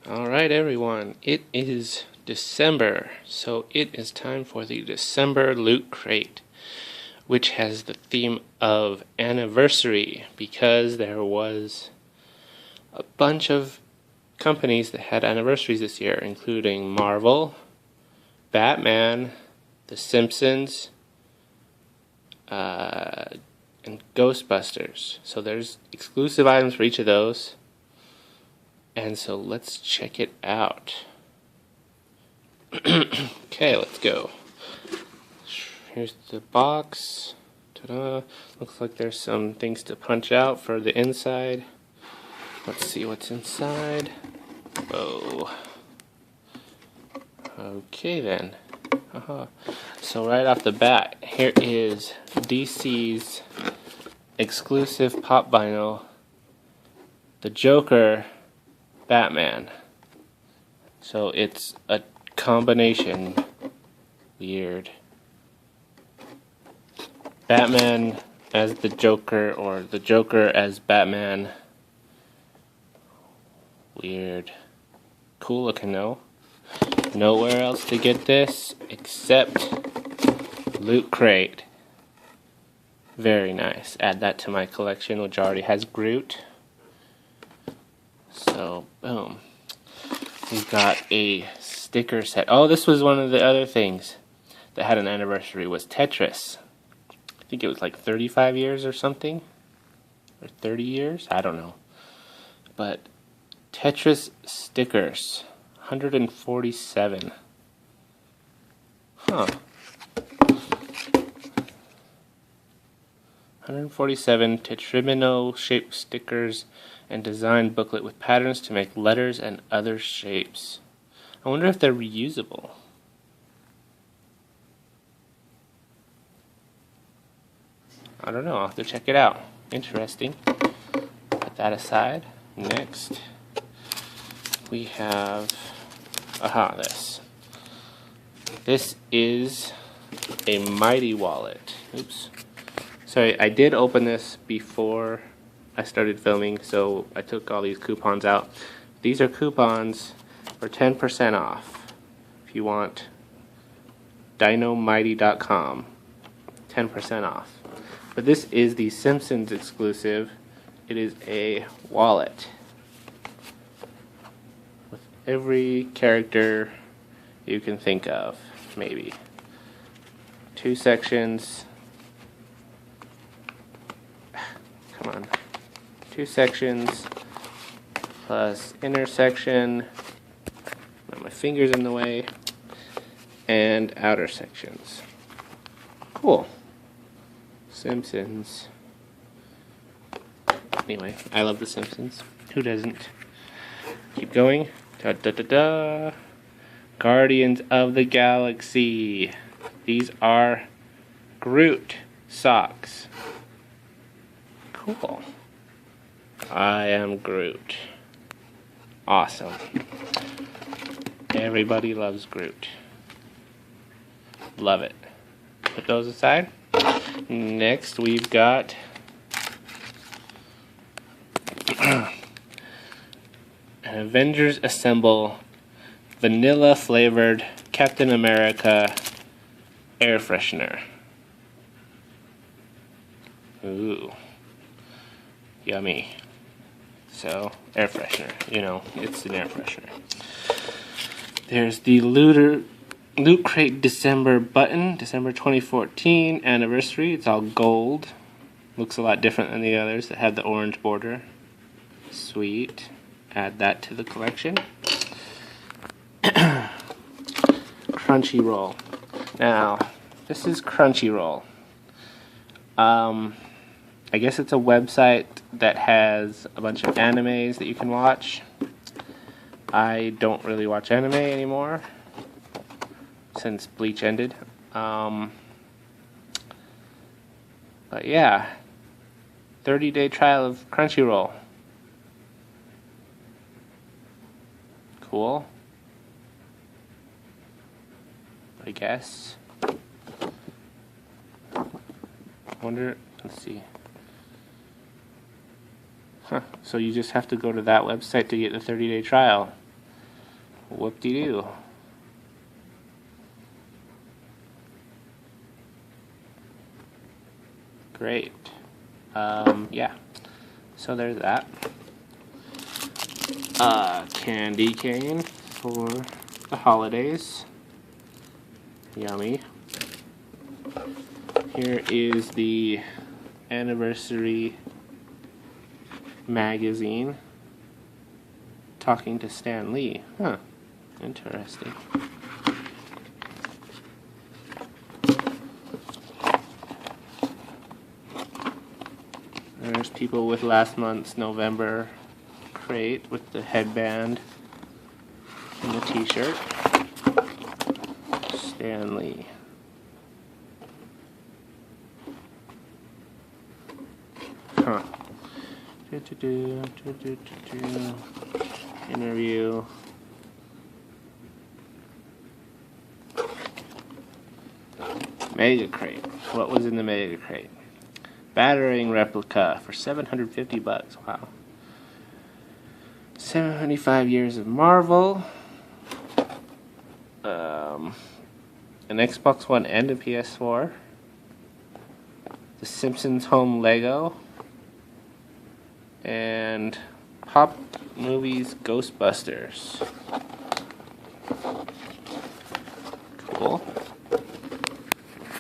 Alright, everyone, it is December, so it is time for the December Loot Crate, which has the theme of anniversary, because there was a bunch of companies that had anniversaries this year, including Marvel, Batman, The Simpsons, and Ghostbusters. So there's exclusive items for each of those. And so let's check it out. Okay, let's go. Here's the box. Ta-da. Looks like there's some things to punch out for the inside. Let's see what's inside. Whoa. Okay then. So right off the bat, here is DC's exclusive pop vinyl, The Joker Batman. So it's a combination. Weird. Batman as the Joker, or the Joker as Batman. Weird. Cool looking though. Nowhere else to get this except Loot Crate. Very nice. Add that to my collection, which already has Groot. So, boom. We've got a sticker set. Oh, this was one of the other things that had an anniversary, was Tetris. I think it was like 35 years or something. Or 30 years? I don't know. But Tetris stickers. 147. Huh. 147 tetromino shaped stickers and design booklet with patterns to make letters and other shapes. I wonder if they're reusable. I don't know, I'll have to check it out. Interesting. Put that aside. Next, we have this. This is a Mighty Wallet. Oops. Sorry, I did open this before I started filming, so I took all these coupons out. These are coupons for 10% off. If you want dinomighty.com, 10% off. But this is the Simpsons exclusive. It is a wallet with every character you can think of, maybe. 2 sections. Come on. 2 sections plus inner section. My finger's in the way. And outer sections. Cool. Simpsons. Anyway, I love The Simpsons. Who doesn't? Keep going. Da da da da. Guardians of the Galaxy. These are Groot socks. Cool. I am Groot. Awesome. Everybody loves Groot. Love it. Put those aside. Next, we've got an Avengers Assemble vanilla flavored Captain America air freshener. Ooh. Yummy. So, air freshener. You know, it's an air freshener. There's the Loot Crate December button. December 2014 anniversary. It's all gold. Looks a lot different than the others that had the orange border. Sweet. Add that to the collection. Crunchyroll. Now, this is Crunchyroll. I guess it's a website that has a bunch of animes that you can watch. I don't really watch anime anymore since Bleach ended. But yeah, 30-day trial of Crunchyroll. Cool. I guess. Wonder, let's see. Huh. So you just have to go to that website to get the 30-day trial. Whoop-de-doo. Great. Yeah. So there's that. Candy cane for the holidays. Yummy. Here is the anniversary magazine. Talking to Stan Lee. Huh. Interesting. There's people with last month's November crate with the headband and the t-shirt. Stan Lee. Huh. Interview. Mega crate. What was in the mega crate? Battering replica for $750. Wow. 75 years of Marvel. An Xbox One and a PS4. The Simpsons Home Lego. And Pop Movies Ghostbusters. Cool.